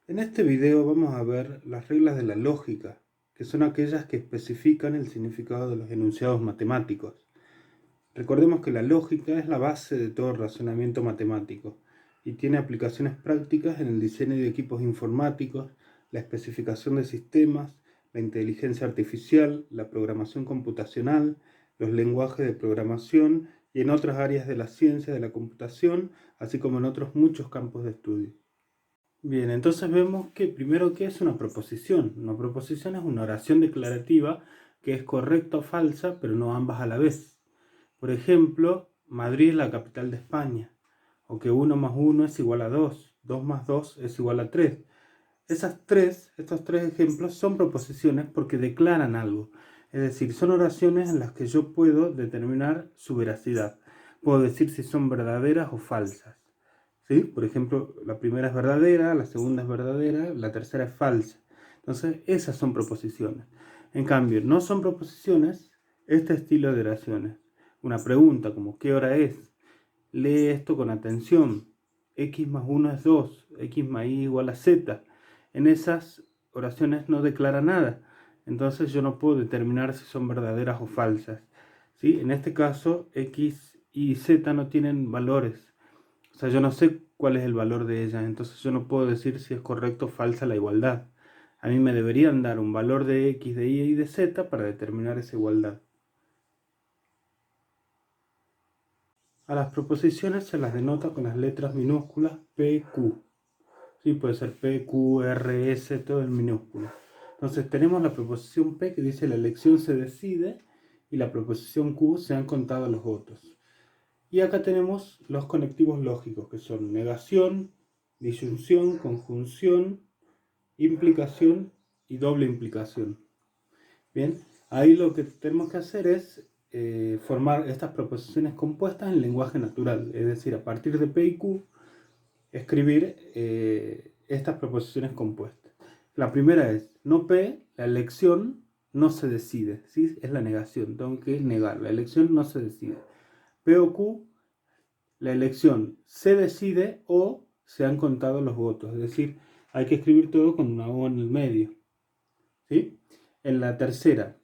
En este video vamos a ver las reglas de la lógica, que son aquellas que especifican el significado de los enunciados matemáticos. Recordemos que la lógica es la base de todo razonamiento matemático y tiene aplicaciones prácticas en el diseño de equipos informáticos, la especificación de sistemas, la inteligencia artificial, la programación computacional, los lenguajes de programación y en otras áreas de la ciencia de la computación, así como en otros muchos campos de estudio. Bien, entonces vemos que primero, ¿qué es una proposición? Una proposición es una oración declarativa que es correcta o falsa, pero no ambas a la vez. Por ejemplo, Madrid es la capital de España, o que 1 más 1 es igual a 2, 2 más 2 es igual a 3. Estos tres ejemplos son proposiciones porque declaran algo. Es decir, son oraciones en las que yo puedo determinar su veracidad. Puedo decir si son verdaderas o falsas. ¿Sí? Por ejemplo, la primera es verdadera, la segunda es verdadera, la tercera es falsa. Entonces, esas son proposiciones. En cambio, no son proposiciones este estilo de oraciones. Una pregunta como ¿qué hora es? Lee esto con atención. X más 1 es 2, X más Y igual a Z. En esas oraciones no declara nada. Entonces yo no puedo determinar si son verdaderas o falsas. ¿Sí? En este caso, X y Z no tienen valores. O sea, yo no sé cuál es el valor de ellas, entonces yo no puedo decir si es correcto o falsa la igualdad. A mí me deberían dar un valor de X, de Y y de Z para determinar esa igualdad. A las proposiciones se las denota con las letras minúsculas P, Q. Sí, puede ser P, Q, R, S, todo en minúsculo. Entonces tenemos la proposición P que dice la elección se decide y la proposición Q se han contado los votos. Y acá tenemos los conectivos lógicos, que son negación, disyunción, conjunción, implicación y doble implicación. Bien, ahí lo que tenemos que hacer es formar estas proposiciones compuestas en lenguaje natural, es decir, a partir de P y Q, escribir estas proposiciones compuestas. La primera es, no P, la elección no se decide, ¿sí? Es la negación, tengo que negar, la elección no se decide. P o Q, la elección se decide o se han contado los votos, es decir, hay que escribir todo con una O en el medio. ¿Sí? En la tercera,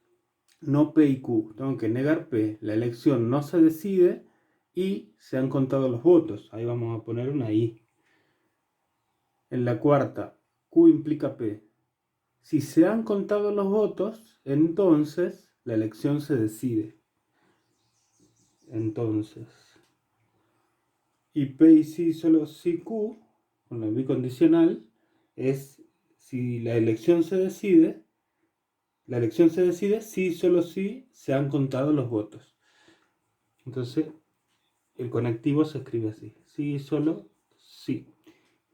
no P y Q, tengo que negar P, la elección no se decide y se han contado los votos, ahí vamos a poner una I. En la cuarta, Q implica P. Si se han contado los votos, entonces la elección se decide. Entonces, y P y si solo si Q, con la bicondicional, es si la elección se decide si solo si se han contado los votos. Entonces, el conectivo se escribe así, sí, solo, sí.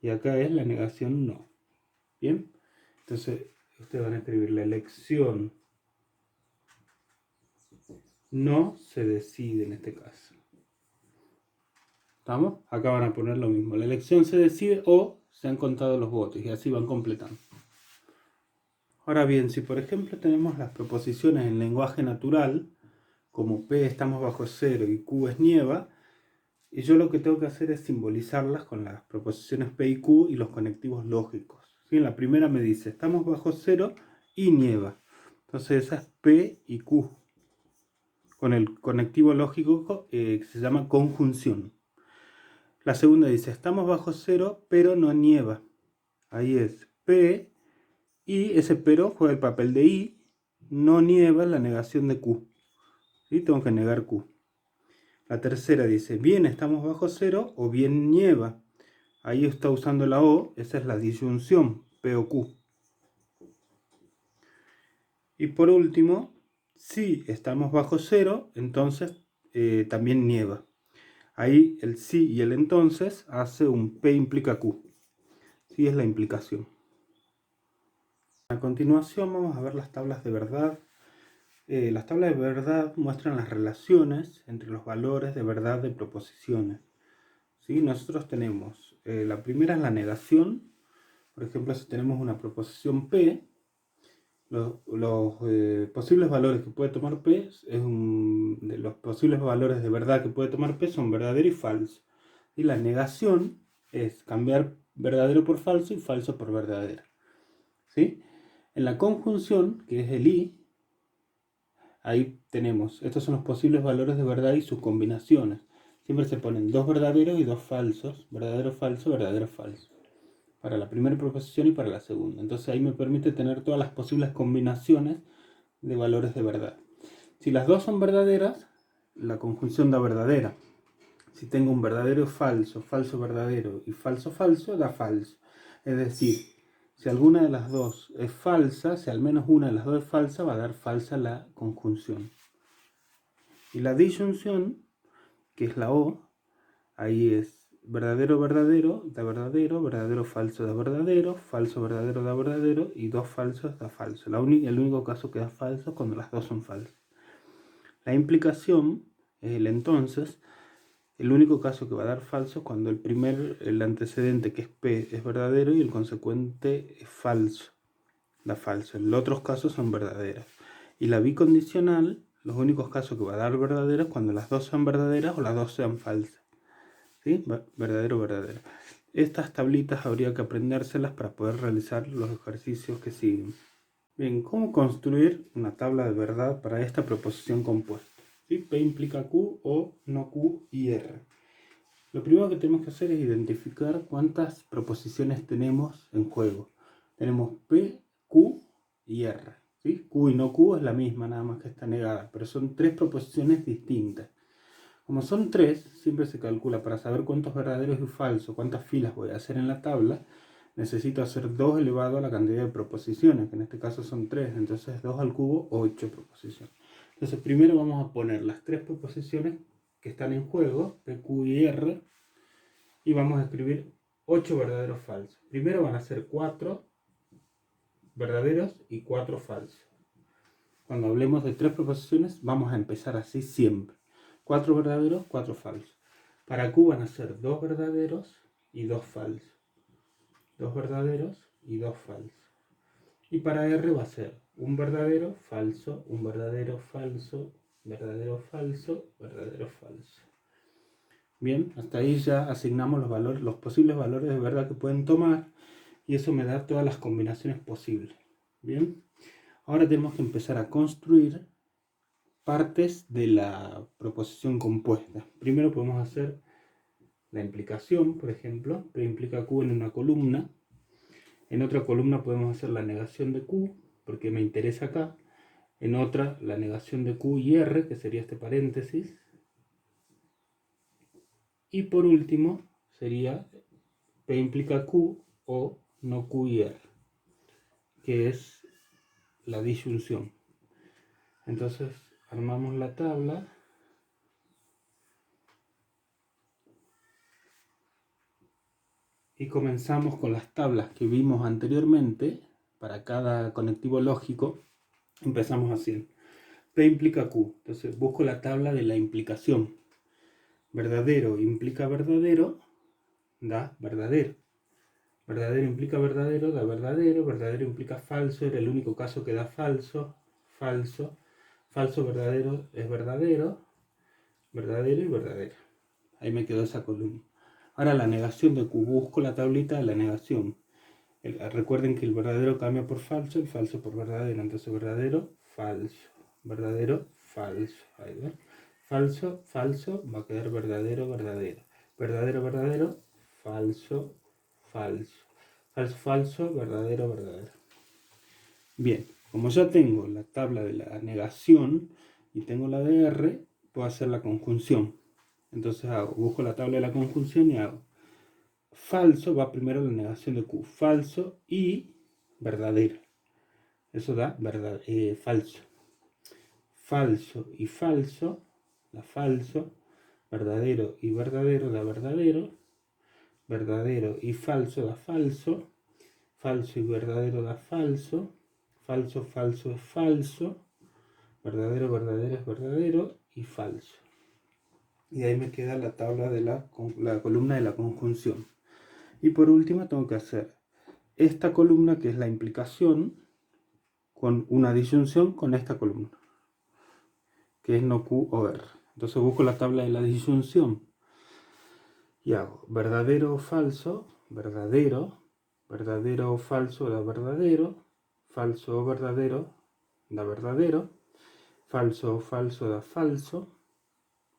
Y acá es la negación no. ¿Bien? Entonces, ustedes van a escribir la elección no se decide en este caso. ¿Estamos? Acá van a poner lo mismo. La elección se decide o se han contado los votos y así van completando. Ahora bien, si por ejemplo tenemos las proposiciones en lenguaje natural, como P estamos bajo cero y Q es nieva, y yo lo que tengo que hacer es simbolizarlas con las proposiciones P y Q y los conectivos lógicos. ¿Sí? En la primera me dice, estamos bajo cero y nieva. Entonces esa es P y Q, con el conectivo lógico que se llama conjunción. La segunda dice, estamos bajo cero pero no nieva. Ahí es P y ese pero juega el papel de I, no nieva la negación de Q. ¿Sí? Tengo que negar Q. La tercera dice, bien estamos bajo cero o bien nieva. Ahí está usando la O, esa es la disyunción, P o Q. Y por último, si estamos bajo cero, entonces también nieva. Ahí el si y el entonces hace un P implica Q. Sí, es la implicación. A continuación vamos a ver las tablas de verdad. Las tablas de verdad muestran las relaciones entre los valores de verdad de proposiciones. ¿Sí? Nosotros tenemos, la primera es la negación. Por ejemplo, si tenemos una proposición P, los posibles valores que puede tomar P, de los posibles valores de verdad que puede tomar P son verdadero y falso. Y la negación es cambiar verdadero por falso y falso por verdadero. ¿Sí? En la conjunción, que es el i, ahí tenemos, estos son los posibles valores de verdad y sus combinaciones. Siempre se ponen dos verdaderos y dos falsos, verdadero, falso, verdadero, falso, para la primera proposición y para la segunda. Entonces ahí me permite tener todas las posibles combinaciones de valores de verdad. Si las dos son verdaderas, la conjunción da verdadera. Si tengo un verdadero falso, falso verdadero y falso falso, da falso. Es decir, si alguna de las dos es falsa, si al menos una de las dos es falsa, va a dar falsa la conjunción. Y la disyunción, que es la O, ahí es verdadero verdadero da verdadero, verdadero falso da verdadero, falso verdadero da verdadero y dos falsos da falso. El único caso que da falso es cuando las dos son falsas. La implicación es el entonces. El único caso que va a dar falso es cuando el antecedente, que es P, es verdadero y el consecuente es falso, da falso. Los otros casos son verdaderos. Y la bicondicional, los únicos casos que va a dar verdadero es cuando las dos sean verdaderas o las dos sean falsas. ¿Sí? Verdadero, verdadero. Estas tablitas habría que aprendérselas para poder realizar los ejercicios que siguen. Bien, ¿cómo construir una tabla de verdad para esta proposición compuesta? ¿Sí? P implica Q o no Q y R. Lo primero que tenemos que hacer es identificar cuántas proposiciones tenemos en juego. Tenemos P, Q y R. ¿Sí? Q y no Q es la misma, nada más que está negada, pero son tres proposiciones distintas. Como son tres, siempre se calcula para saber cuántos verdaderos y falsos, cuántas filas voy a hacer en la tabla. Necesito hacer 2 elevado a la cantidad de proposiciones, que en este caso son 3, entonces 2 al cubo, 8 proposiciones. Entonces primero vamos a poner las tres proposiciones que están en juego, P, Q y R, y vamos a escribir 8 verdaderos falsos. Primero van a ser 4 verdaderos y 4 falsos. Cuando hablemos de tres proposiciones, vamos a empezar así siempre. 4 verdaderos, 4 falsos. Para Q van a ser 2 verdaderos y 2 falsos. 2 verdaderos y 2 falsos. Y para R va a ser un verdadero, falso, un verdadero, falso, verdadero, falso, verdadero, falso. Bien, hasta ahí ya asignamos los valores, los posibles valores de verdad que pueden tomar, y eso me da todas las combinaciones posibles. Bien, ahora tenemos que empezar a construir partes de la proposición compuesta. Primero podemos hacer la implicación, por ejemplo, P implica Q en una columna. En otra columna podemos hacer la negación de Q, porque me interesa acá. En otra, la negación de Q y R, que sería este paréntesis. Y por último, sería P implica Q o no Q y R, que es la disyunción. Entonces, armamos la tabla. Y comenzamos con las tablas que vimos anteriormente. Para cada conectivo lógico, empezamos así. P implica Q. Entonces, busco la tabla de la implicación. Verdadero implica verdadero, da verdadero. Verdadero implica verdadero, da verdadero. Verdadero implica falso, era el único caso que da falso. Falso. Falso verdadero es verdadero. Verdadero y verdadero. Ahí me quedó esa columna. Ahora la negación de Q. Busco la tablita de la negación. Recuerden que el verdadero cambia por falso, el falso por verdadero. Entonces verdadero, falso. Verdadero, falso. Ahí ven. Falso, falso, va a quedar verdadero, verdadero. Verdadero, verdadero, falso, falso. Falso, falso, verdadero, verdadero. Bien, como ya tengo la tabla de la negación y tengo la de R, puedo hacer la conjunción. Entonces busco la tabla de la conjunción y hago falso, va primero la negación de Q, falso y verdadero. Eso da falso. Falso y falso, da falso. Verdadero y verdadero da verdadero. Verdadero y falso da falso. Falso y verdadero da falso. Falso, falso es falso. Verdadero, verdadero es verdadero y falso. Y ahí me queda la tabla de la columna de la conjunción. Y por último tengo que hacer esta columna, que es la implicación, con una disyunción con esta columna, que es no Q o R. Entonces busco la tabla de la disyunción y hago verdadero o falso, verdadero, verdadero o falso da verdadero, falso o verdadero da verdadero, falso o falso da falso,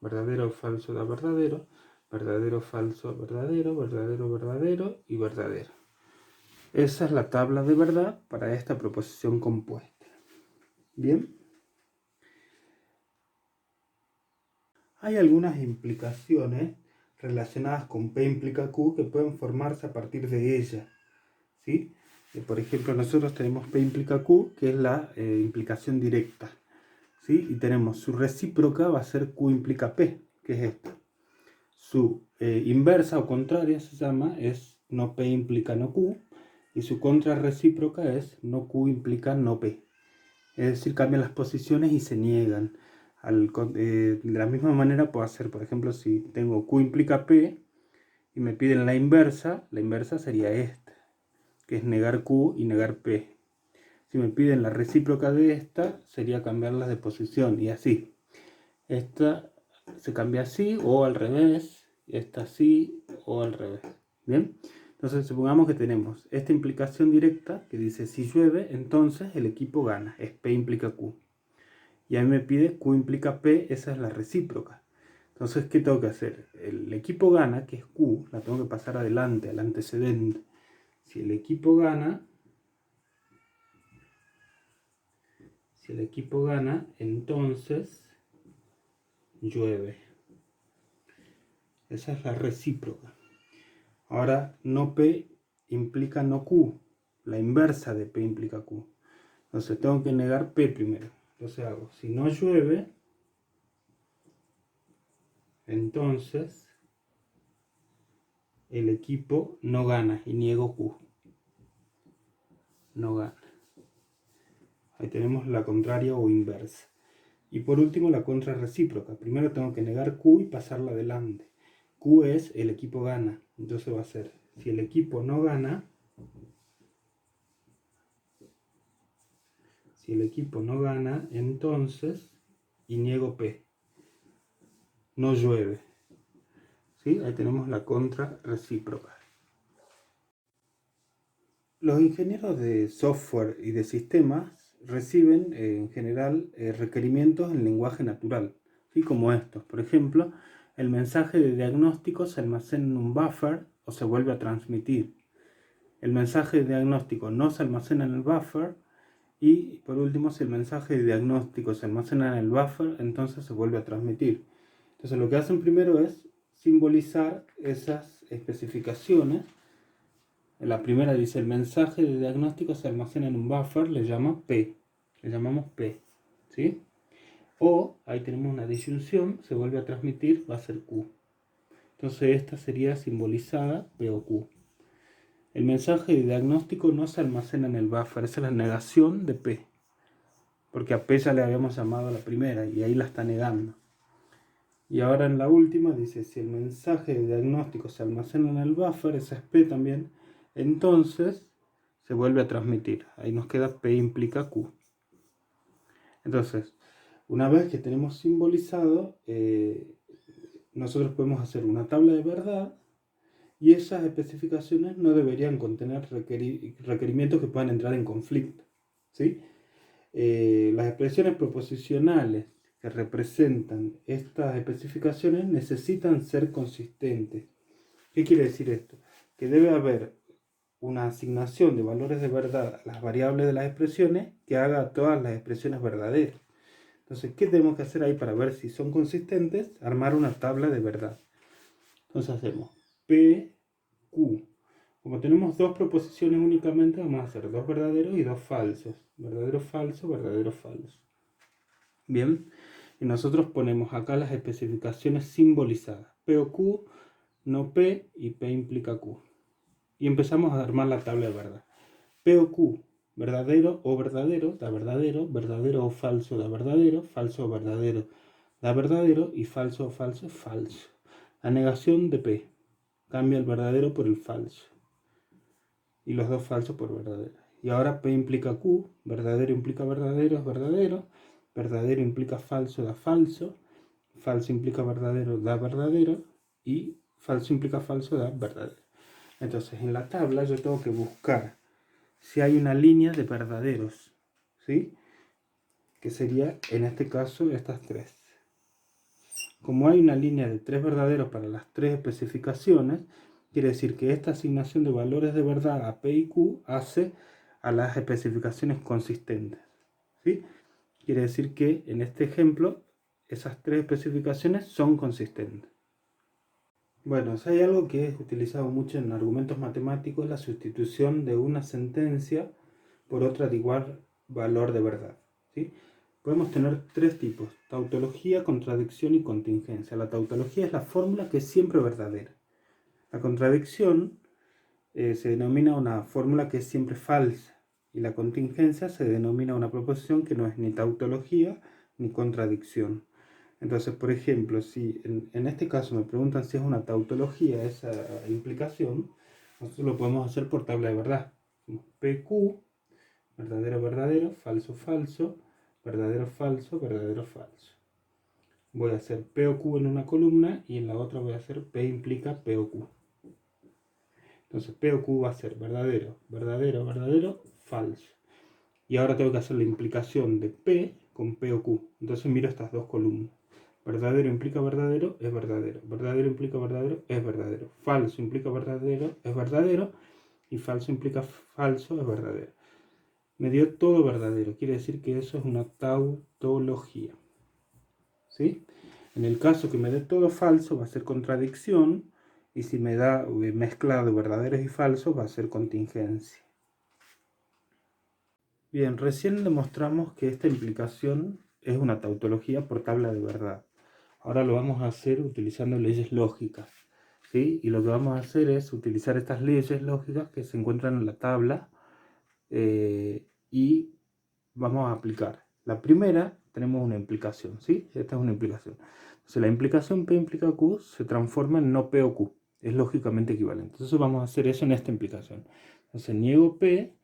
verdadero o falso da verdadero, verdadero, falso, verdadero, verdadero, verdadero y verdadero. Esa es la tabla de verdad para esta proposición compuesta. Bien. Hay algunas implicaciones relacionadas con P implica Q que pueden formarse a partir de ella, ¿sí? Por ejemplo, nosotros tenemos P implica Q, que es la implicación directa, ¿sí? Y tenemos su recíproca va a ser Q implica P, que es esta. Su inversa o contraria se llama, es no P implica no Q, y su contrarrecíproca es no Q implica no P. Es decir, cambian las posiciones y se niegan. De la misma manera puedo hacer, por ejemplo, si tengo Q implica P y me piden la inversa sería esta, que es negar Q y negar P. Si me piden la recíproca de esta, sería cambiarlas de posición y así. Esta se cambia así o al revés, esta así o al revés. ¿Bien? Entonces supongamos que tenemos esta implicación directa que dice si llueve, entonces el equipo gana, es P implica Q. Y ahí me pide Q implica P, esa es la recíproca. Entonces, ¿qué tengo que hacer? El equipo gana, que es Q, la tengo que pasar adelante, al antecedente. Si el equipo gana, entonces llueve. Esa es la recíproca. Ahora, no P implica no Q, la inversa de P implica Q. Entonces tengo que negar P primero. Entonces hago, si no llueve, entonces el equipo no gana y niego Q. No gana. Ahí tenemos la contraria o inversa. Y por último la contrarrecíproca. Primero tengo que negar Q y pasarla adelante. Q es el equipo gana. Entonces va a ser, si el equipo no gana, entonces, y niego P. No llueve. ¿Sí? Ahí tenemos la contrarrecíproca. Los ingenieros de software y de sistemas reciben en general requerimientos en lenguaje natural, ¿sí? Como estos. Por ejemplo, el mensaje de diagnóstico se almacena en un buffer o se vuelve a transmitir. El mensaje de diagnóstico no se almacena en el buffer y por último, si el mensaje de diagnóstico se almacena en el buffer, entonces se vuelve a transmitir. Entonces lo que hacen primero es simbolizar esas especificaciones. La primera dice el mensaje de diagnóstico se almacena en un buffer, le llamamos P, ¿sí? O ahí tenemos una disyunción, se vuelve a transmitir, va a ser Q. Entonces esta sería simbolizada P o Q. El mensaje de diagnóstico no se almacena en el buffer, esa es la negación de P, porque a P ya le habíamos llamado a la primera y ahí la está negando. Y ahora en la última dice si el mensaje de diagnóstico se almacena en el buffer, esa es P también, entonces se vuelve a transmitir. Ahí nos queda P implica Q. Entonces, una vez que tenemos simbolizado, nosotros podemos hacer una tabla de verdad y esas especificaciones no deberían contener requerimientos que puedan entrar en conflicto, ¿sí? Las expresiones proposicionales que representan estas especificaciones necesitan ser consistentes. ¿Qué quiere decir esto? Que debe haber una asignación de valores de verdad a las variables de las expresiones que haga a todas las expresiones verdaderas. Entonces, ¿qué tenemos que hacer ahí para ver si son consistentes? Armar una tabla de verdad. Entonces hacemos P, Q. Como tenemos dos proposiciones únicamente, vamos a hacer dos verdaderos y dos falsos. Verdadero, falso, verdadero, falso. Bien, y nosotros ponemos acá las especificaciones simbolizadas. P o Q, no P y P implica Q. Y empezamos a armar la tabla de verdad. P o Q, verdadero o verdadero, da verdadero, verdadero o falso, da verdadero, falso o verdadero, da verdadero y falso o falso, falso. La negación de P, cambia el verdadero por el falso y los dos falsos por verdadero. Y ahora P implica Q, verdadero implica verdadero, es verdadero, verdadero implica falso, da falso, falso implica verdadero, da verdadero y falso implica falso, da verdadero. Entonces en la tabla yo tengo que buscar si hay una línea de verdaderos, ¿sí? Que sería en este caso estas tres. Como hay una línea de 3 verdaderos para las 3 especificaciones, quiere decir que esta asignación de valores de verdad a P y Q hace a las especificaciones consistentes, ¿sí? Quiere decir que en este ejemplo esas 3 especificaciones son consistentes. Bueno, si hay algo que es utilizado mucho en argumentos matemáticos, es la sustitución de una sentencia por otra de igual valor de verdad, ¿sí? Podemos tener 3 tipos: tautología, contradicción y contingencia. La tautología es la fórmula que es siempre verdadera. La contradicción se denomina una fórmula que es siempre falsa. Y la contingencia se denomina una proposición que no es ni tautología ni contradicción. Entonces, por ejemplo, si en este caso me preguntan si es una tautología esa implicación, nosotros lo podemos hacer por tabla de verdad. PQ, verdadero, verdadero, falso, falso, verdadero, falso, verdadero, falso. Voy a hacer P o Q en una columna y en la otra voy a hacer P implica P o Q. Entonces P o Q va a ser verdadero, verdadero, verdadero, falso. Y ahora tengo que hacer la implicación de P con P o Q. Entonces miro estas dos columnas. Verdadero implica verdadero, es verdadero. Verdadero implica verdadero, es verdadero. Falso implica verdadero, es verdadero. Y falso implica falso, es verdadero. Me dio todo verdadero. Quiere decir que eso es una tautología. ¿Sí? En el caso que me dé todo falso, va a ser contradicción. Y si me da mezclado verdaderos y falsos, va a ser contingencia. Bien, recién demostramos que esta implicación es una tautología por tabla de verdad. Ahora lo vamos a hacer utilizando leyes lógicas, ¿sí? Y lo que vamos a hacer es utilizar estas leyes lógicas que se encuentran en la tabla y vamos a aplicar. La primera, tenemos una implicación, ¿sí? Esta es una implicación. Entonces la implicación P implica Q se transforma en no P o Q. Es lógicamente equivalente. Entonces vamos a hacer eso en esta implicación. Entonces niego P,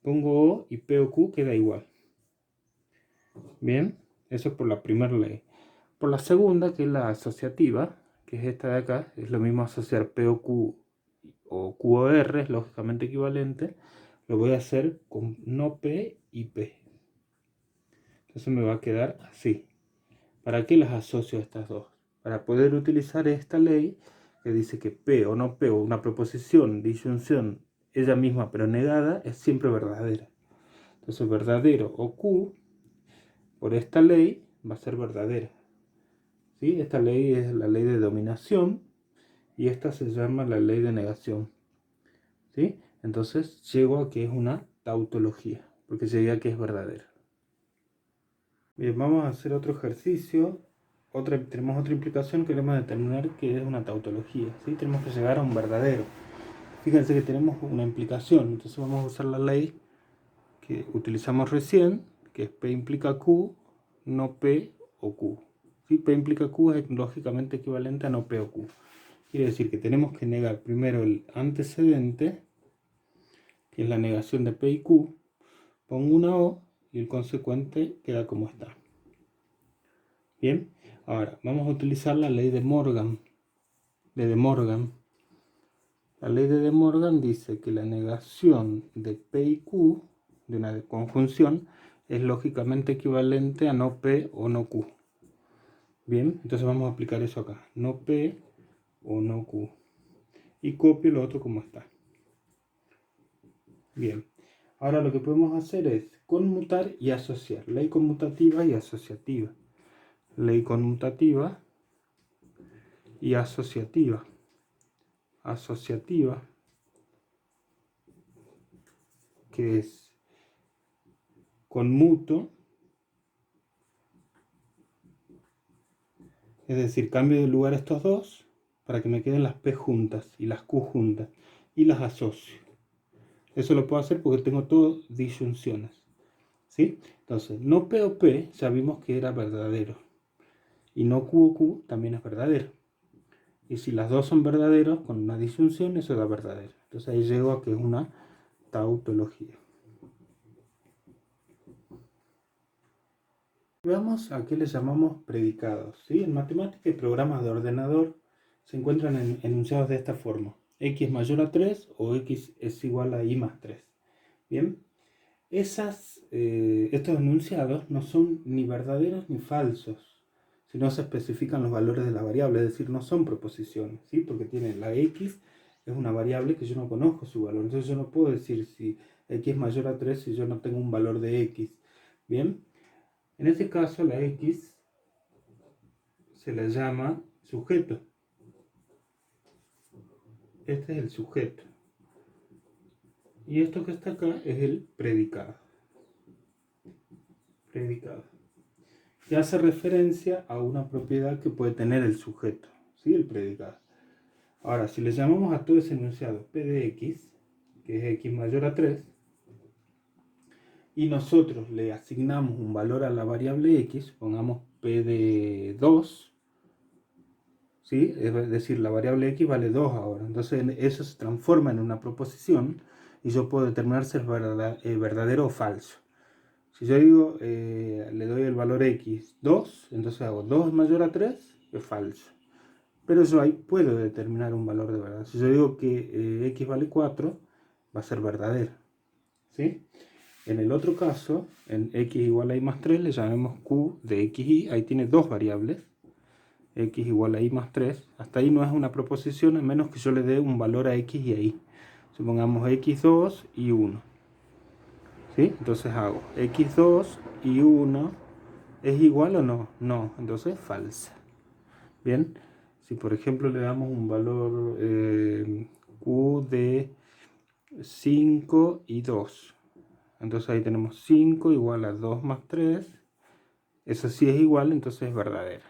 pongo O y P o Q queda igual. Bien, eso es por la primera ley. Por la segunda, que es la asociativa, que es esta de acá, es lo mismo asociar P o Q o Q o R, es lógicamente equivalente. Lo voy a hacer con no P y P. Entonces me va a quedar así. ¿Para qué las asocio a estas dos? Para poder utilizar esta ley que dice que P o no P o una proposición, disyunción, ella misma pero negada, es siempre verdadera. Entonces verdadero o Q, por esta ley, va a ser verdadera. ¿Sí? Esta ley es la ley de dominación y esta se llama la ley de negación. ¿Sí? Entonces llego a que es una tautología, porque llegué a que es verdadera. Bien, vamos a hacer otro ejercicio. Tenemos otra implicación, queremos determinar que es una tautología. ¿Sí? Tenemos que llegar a un verdadero. Fíjense que tenemos una implicación, entonces vamos a usar la ley que utilizamos recién, que es P implica Q, no P o Q. ¿Sí? P implica Q es lógicamente equivalente a no P o Q. Quiere decir que tenemos que negar primero el antecedente, que es la negación de P y Q, pongo una O y el consecuente queda como está. Bien, ahora vamos a utilizar la ley de Morgan. La ley de De Morgan dice que la negación de P y Q, de una conjunción, es lógicamente equivalente a no P o no Q. Bien, entonces vamos a aplicar eso acá. No P o no Q. Y copio lo otro como está. Bien, ahora lo que podemos hacer es conmutar y asociar. Ley conmutativa y asociativa. Ley conmutativa y asociativa. Asociativa, que es conmuto, es decir, cambio de lugar estos dos para que me queden las P juntas y las Q juntas y las asocio. Eso lo puedo hacer porque tengo todo disyunciones. ¿Sí? Entonces, no P o P ya vimos que era verdadero. Y no Q o Q también es verdadero. Y si las dos son verdaderos, con una disyunción, eso da verdadero. Entonces ahí llego a que es una tautología. Veamos a qué le llamamos predicados. ¿Sí? En matemática y programas de ordenador se encuentran enunciados de esta forma. x mayor a 3 o x es igual a y más 3. Bien, estos enunciados no son ni verdaderos ni falsos, si no se especifican los valores de la variable, es decir, no son proposiciones, ¿sí? Porque tiene la x, es una variable que yo no conozco su valor, entonces yo no puedo decir si x es mayor a 3 si yo no tengo un valor de x. Bien, en este caso la x se la llama sujeto. Este es el sujeto. Y esto que está acá es el predicado. Que hace referencia a una propiedad que puede tener el sujeto, ¿sí? El predicado. Ahora, si le llamamos a todo ese enunciado p de x, que es x mayor a 3, y nosotros le asignamos un valor a la variable x, pongamos p de 2, ¿sí? Es decir, la variable x vale 2 ahora, entonces eso se transforma en una proposición y yo puedo determinar si es verdadero o falso. Si yo digo, le doy el valor x 2, entonces hago 2 es mayor a 3, es falso. Pero yo ahí puedo determinar un valor de verdad. Si yo digo que x vale 4, va a ser verdadero, ¿sí? En el otro caso, en x igual a y más 3, le llamemos q de xy. Ahí tiene dos variables, x igual a y más 3. Hasta ahí no es una proposición, a menos que yo le dé un valor a x y a y. Supongamos x2 y 1. ¿Sí? Entonces hago x2 y 1 es igual o no. No, entonces es falsa. Bien, si por ejemplo le damos un valor q de 5 y 2, entonces ahí tenemos 5 igual a 2 más 3, eso sí es igual, entonces es verdadera.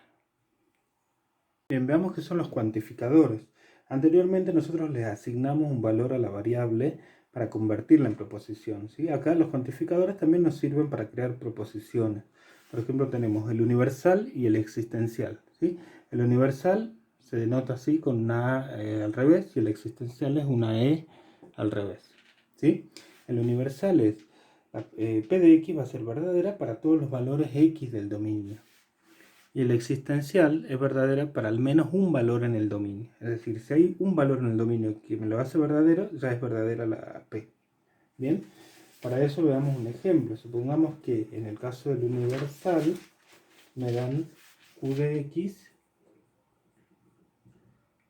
Bien, veamos qué son los cuantificadores. Anteriormente nosotros les asignamos un valor a la variable para convertirla en proposición, ¿sí? Acá los cuantificadores también nos sirven para crear proposiciones. Por ejemplo, tenemos el universal y el existencial, ¿sí? El universal se denota así con una A al revés y el existencial es una E al revés, ¿sí? El universal es p de x va a ser verdadera para todos los valores x del dominio. Y el existencial es verdadera para al menos un valor en el dominio. Es decir, si hay un valor en el dominio que me lo hace verdadero, ya es verdadera la P. Bien, para eso veamos un ejemplo. Supongamos que en el caso del universal me dan q de x,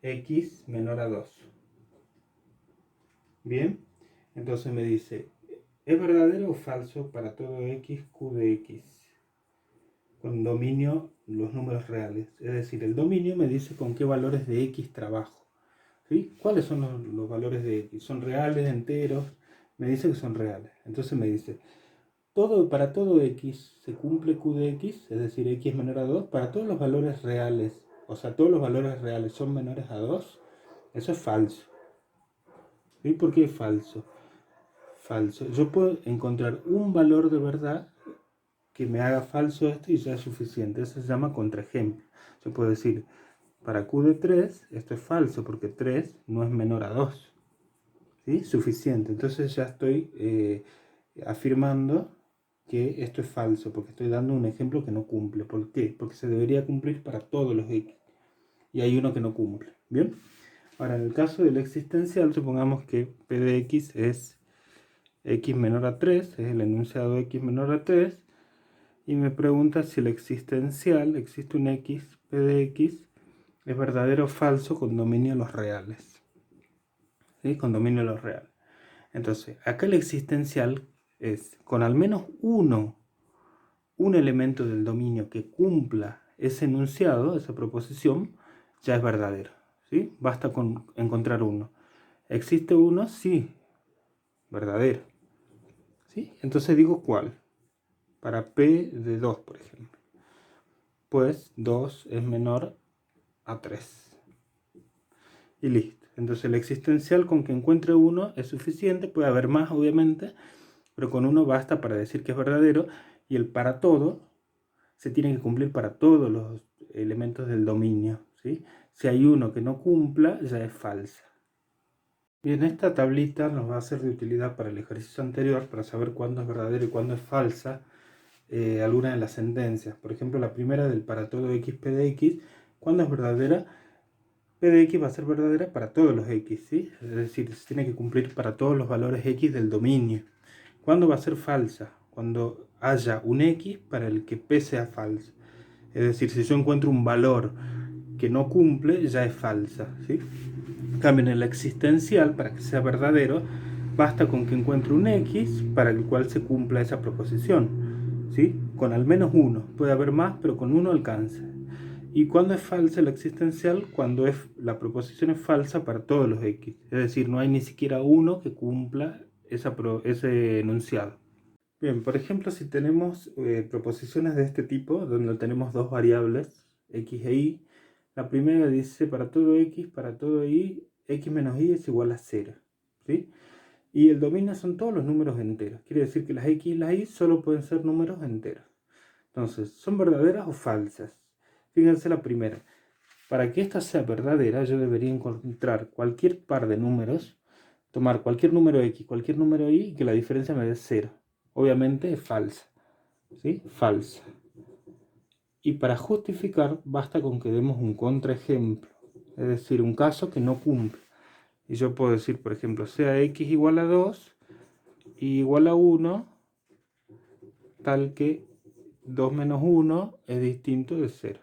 x menor a 2. Bien, entonces me dice, ¿es verdadero o falso para todo x q de x? Con dominio los números reales, es decir, el dominio me dice con qué valores de x trabajo, ¿sí? ¿Cuáles son los valores de x? ¿Son reales, enteros? Me dice que son reales, entonces me dice, para todo x se cumple q de x, es decir, x menor a 2, para todos los valores reales, o sea, todos los valores reales son menores a 2, eso es falso. ¿Sí? ¿Por qué es falso? Falso. Yo puedo encontrar un valor de verdad que me haga falso esto y ya es suficiente. Eso se llama contraejemplo. Yo puedo decir, para q de 3, esto es falso porque 3 no es menor a 2. ¿Sí? Suficiente. Entonces ya estoy afirmando que esto es falso porque estoy dando un ejemplo que no cumple. ¿Por qué? Porque se debería cumplir para todos los x. Y hay uno que no cumple. ¿Bien? Ahora, en el caso del existencial, supongamos que p de x es x menor a 3, es el enunciado x menor a 3, y me pregunta si el existencial, existe un x, p de x, es verdadero o falso con dominio de los reales. ¿Sí? Con dominio de los reales. Entonces, acá el existencial es con al menos un elemento del dominio que cumpla ese enunciado, esa proposición, ya es verdadero. ¿Sí? Basta con encontrar uno. ¿Existe uno? Sí, verdadero. ¿Sí? Entonces digo cuál. Para p de 2, por ejemplo. Pues 2 es menor a 3. Y listo. Entonces el existencial con que encuentre uno es suficiente. Puede haber más, obviamente, pero con uno basta para decir que es verdadero. Y el para todo se tiene que cumplir para todos los elementos del dominio, ¿sí? Si hay uno que no cumpla, ya es falsa. Bien, esta tablita nos va a ser de utilidad para el ejercicio anterior, para saber cuándo es verdadero y cuándo es falsa alguna de las sentencias. Por ejemplo, la primera del para todo x p de x, ¿cuándo es verdadera? P de X va a ser verdadera para todos los X, ¿sí? Es decir, se tiene que cumplir para todos los valores X del dominio. ¿Cuándo va a ser falsa? Cuando haya un X para el que P sea falsa. Es decir, si yo encuentro un valor que no cumple, ya es falsa, ¿sí? En cambio, en el existencial, para que sea verdadero, basta con que encuentre un X para el cual se cumpla esa proposición, ¿sí? Con al menos uno. Puede haber más, pero con uno alcanza. ¿Y cuándo es falsa el existencial? Cuando la proposición es falsa para todos los X. Es decir, no hay ni siquiera uno que cumpla ese enunciado. Bien, por ejemplo, si tenemos proposiciones de este tipo, donde tenemos dos variables, x e y, la primera dice para todo x, para todo y, x menos y es igual a 0. ¿Sí? Y el dominio son todos los números enteros. Quiere decir que las x y las y solo pueden ser números enteros. Entonces, ¿son verdaderas o falsas? Fíjense la primera. Para que esta sea verdadera, yo debería encontrar cualquier par de números, tomar cualquier número x, cualquier número y, y que la diferencia me dé 0. Obviamente es falsa, ¿sí? Falsa. Y para justificar basta con que demos un contraejemplo, es decir, un caso que no cumple. Y yo puedo decir, por ejemplo, sea x igual a 2 y igual a 1, tal que 2 menos 1 es distinto de 0.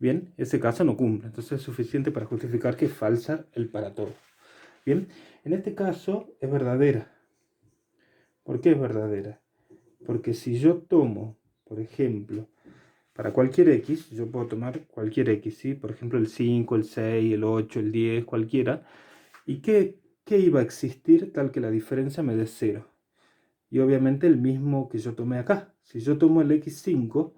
Bien, ese caso no cumple, entonces es suficiente para justificar que es falsa el para todo. Bien, en este caso es verdadera. ¿Por qué es verdadera? Porque si yo tomo, por ejemplo, para cualquier x, yo puedo tomar cualquier x, ¿sí? Por ejemplo, el 5, el 6, el 8, el 10, cualquiera. ¿Y qué iba a existir tal que la diferencia me dé 0? Y obviamente el mismo que yo tomé acá. Si yo tomo el x5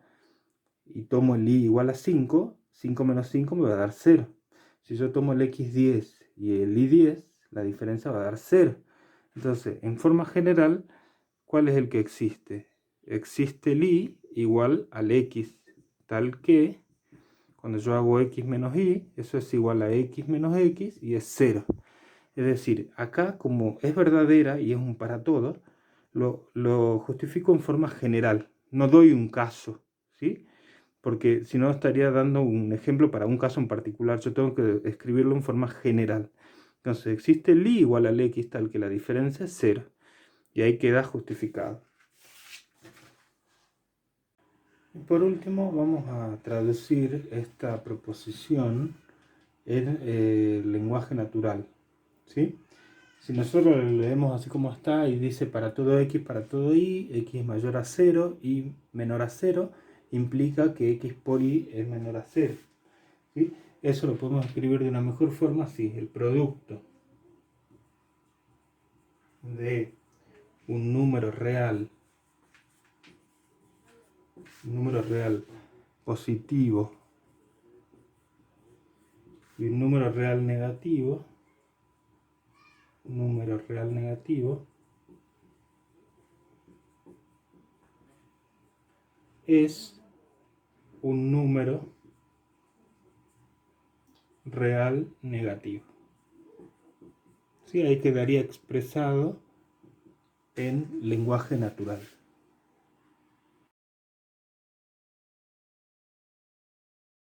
y tomo el y igual a 5, 5 menos 5 me va a dar 0. Si yo tomo el x10 y el y10, la diferencia va a dar 0. Entonces, en forma general, ¿cuál es el que existe? Existe el y igual al x, tal que cuando yo hago x menos y, eso es igual a x menos x y es 0. Es decir, acá como es verdadera y es un para todo, lo justifico en forma general. No doy un caso, ¿sí? Porque si no estaría dando un ejemplo para un caso en particular. Yo tengo que escribirlo en forma general. Entonces existe el y igual al x tal que la diferencia es 0. Y ahí queda justificado. Y por último vamos a traducir esta proposición en lenguaje natural, ¿sí? Si nosotros lo leemos así como está y dice para todo x, para todo y, x es mayor a 0 y menor a 0, implica que x por y es menor a 0, ¿sí? Eso lo podemos escribir de una mejor forma así: el producto de un número real positivo y un número real negativo, es un número real negativo. ¿Sí? Ahí quedaría expresado en lenguaje natural.